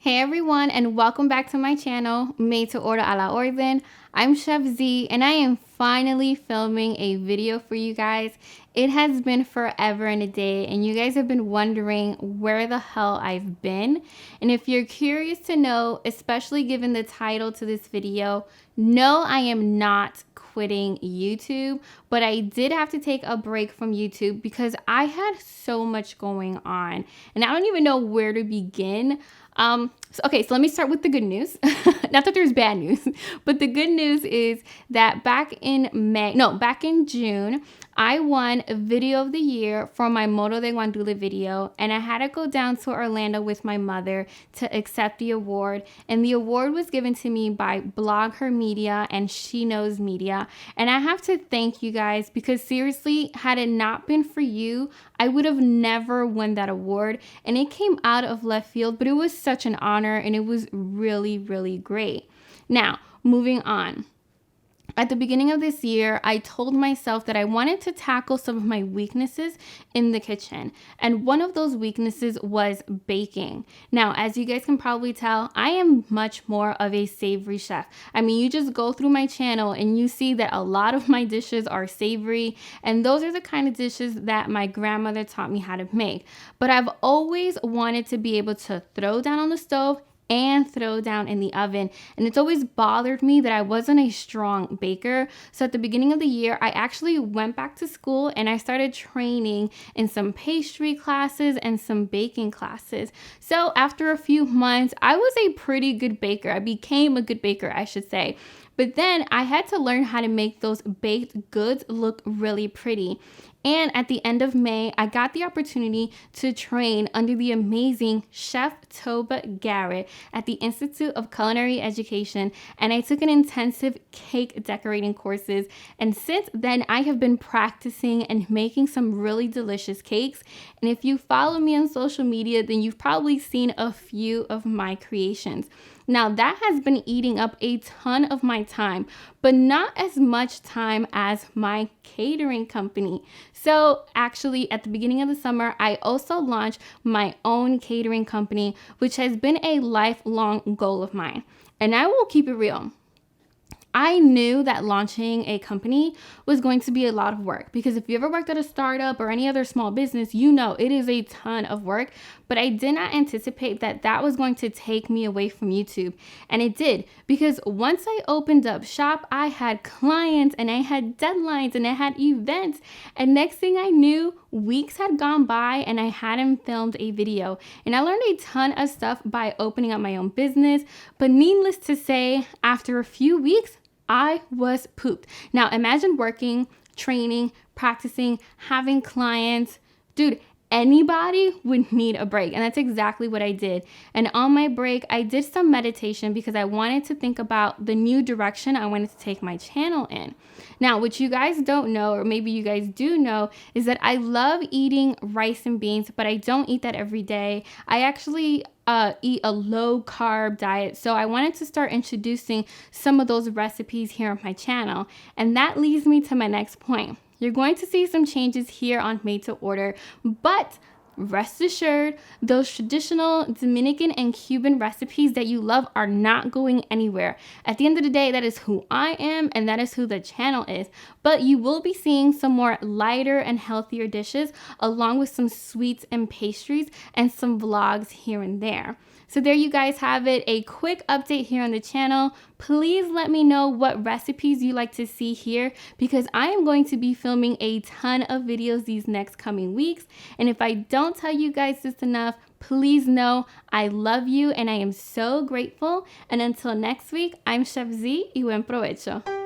Hey everyone, and welcome back to my channel, Made to Order a la Orden. I'm Chef Z, and I am finally filming a video for you guys. It has been forever and a day, and you guys have been wondering where the hell I've been. And if you're curious to know, especially given the title to this video, no, I am not quitting YouTube, but I did have to take a break from YouTube because I had so much going on, and I don't even know where to begin. So let me start with the good news. Not that there's bad news, but the good news is that back in June, I won a video of the year for my Moto de Guandule video, and I had to go down to Orlando with my mother to accept the award. And the award was given to me by Blog Her Media and She Knows Media. And I have to thank you guys because seriously, had it not been for you, I would have never won that award. And it came out of left field, but it was such an honor and it was really, really great. Now, moving on. At the beginning of this year, I told myself that I wanted to tackle some of my weaknesses in the kitchen. And one of those weaknesses was baking. Now, as you guys can probably tell, I am much more of a savory chef. I mean, you just go through my channel and you see that a lot of my dishes are savory. And those are the kind of dishes that my grandmother taught me how to make. But I've always wanted to be able to throw down on the stove and throw down in the oven. And it's always bothered me that I wasn't a strong baker. So at the beginning of the year, I actually went back to school and I started training in some pastry classes and some baking classes. So after a few months, I was a pretty good baker. I became a good baker, I should say. But then I had to learn how to make those baked goods look really pretty. And at the end of May, I got the opportunity to train under the amazing Chef Toba Garrett at the Institute of Culinary Education, and I took an intensive cake decorating courses. And since then, I have been practicing and making some really delicious cakes. And if you follow me on social media, then you've probably seen a few of my creations. Now, that has been eating up a ton of my time, but not as much time as my catering company. So actually, at the beginning of the summer, I also launched my own catering company, which has been a lifelong goal of mine. And I will keep it real. I knew that launching a company was going to be a lot of work because if you ever worked at a startup or any other small business, you know it is a ton of work, but I did not anticipate that that was going to take me away from YouTube. And it did, because once I opened up shop, I had clients and I had deadlines and I had events. And next thing I knew, weeks had gone by and I hadn't filmed a video. And I learned a ton of stuff by opening up my own business. But needless to say, after a few weeks, I was pooped. Now imagine working, training, practicing, having clients. Dude, anybody would need a break. And that's exactly what I did. And on my break, I did some meditation because I wanted to think about the new direction I wanted to take my channel in. Now, what you guys don't know, or maybe you guys do know, is that I love eating rice and beans, but I don't eat that every day. I actually eat a low carb diet. So I wanted to start introducing some of those recipes here on my channel. And that leads me to my next point. You're going to see some changes here on Made to Order, but rest assured, those traditional Dominican and Cuban recipes that you love are not going anywhere. At the end of the day, that is who I am and that is who the channel is. But you will be seeing some more lighter and healthier dishes along with some sweets and pastries and some vlogs here and there. So there you guys have it, a quick update here on the channel. Please let me know what recipes you like to see here because I am going to be filming a ton of videos these next coming weeks. And if I don't tell you guys this enough, please know I love you and I am so grateful. And until next week, I'm Chef Z y buen provecho.